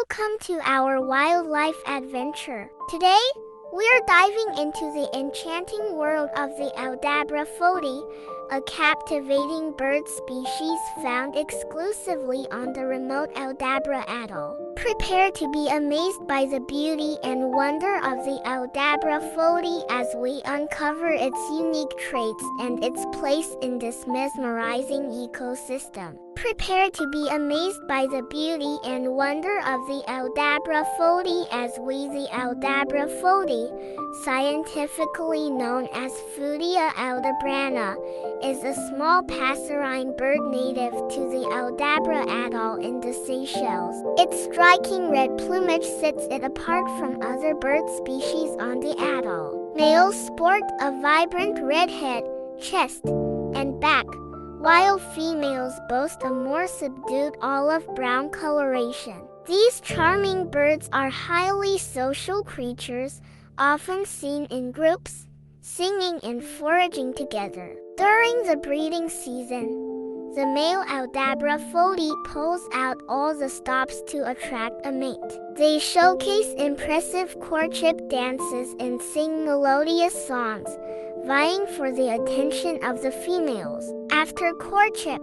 Welcome to our wildlife adventure. Today, we're diving into the enchanting world of the Aldabra Fody, a captivating bird species found exclusively on the remote Aldabra Atoll. Prepare to be amazed by the beauty and wonder of the Aldabra Fody as we uncover its unique traits and its place in this mesmerizing ecosystem. Prepare to be amazed by the beauty and wonder of the Aldabra Fody as the Aldabra Fody, scientifically known as Foodia aldabrana, is a small passerine bird native to the Aldabra Atoll in the Seychelles. Its striking red plumage sets it apart from other bird species on the atoll. Males sport a vibrant red head, chest, and back, while females boast a more subdued olive-brown coloration. These charming birds are highly social creatures, often seen in groups, singing and foraging together. During the breeding season, the male Aldabra Fody pulls out all the stops to attract a mate. They showcase impressive courtship dances and sing melodious songs, vying for the attention of the females. After courtship,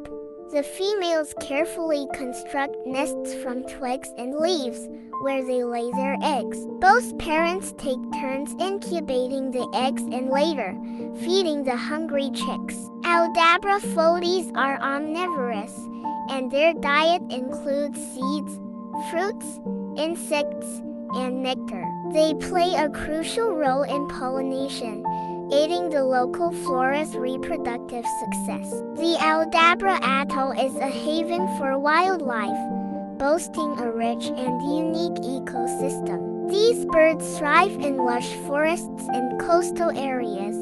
the females carefully construct nests from twigs and leaves, where they lay their eggs. Both parents take turns incubating the eggs and later feeding the hungry chicks. Aldabra Fodies are omnivorous, and their diet includes seeds, fruits, insects, and nectar. They play a crucial role in pollination, aiding the local flora's reproductive success. The Aldabra Atoll is a haven for wildlife, boasting a rich and unique ecosystem. These birds thrive in lush forests and coastal areas,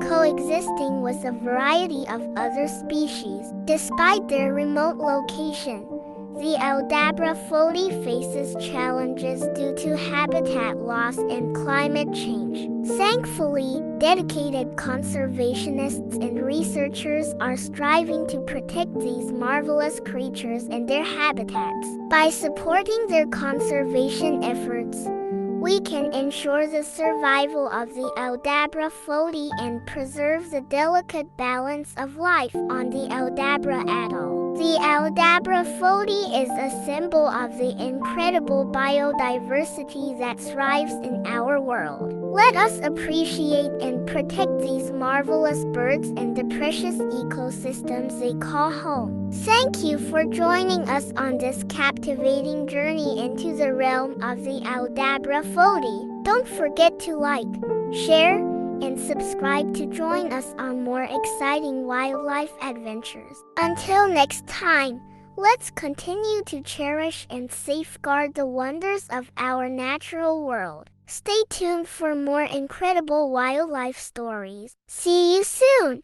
coexisting with a variety of other species. Despite their remote location, the Aldabra Fody faces challenges due to habitat loss and climate change. Thankfully, dedicated conservationists and researchers are striving to protect these marvelous creatures and their habitats. By supporting their conservation efforts, we can ensure the survival of the Aldabra Fody and preserve the delicate balance of life on the Aldabra Atoll. The Aldabra Fody is a symbol of the incredible biodiversity that thrives in our world. Let us appreciate and protect these marvelous birds and the precious ecosystems they call home. Thank you for joining us on this captivating journey into the realm of the Aldabra Fody. Don't forget to like, share, and subscribe to join us on more exciting wildlife adventures. Until next time, let's continue to cherish and safeguard the wonders of our natural world. Stay tuned for more incredible wildlife stories. See you soon!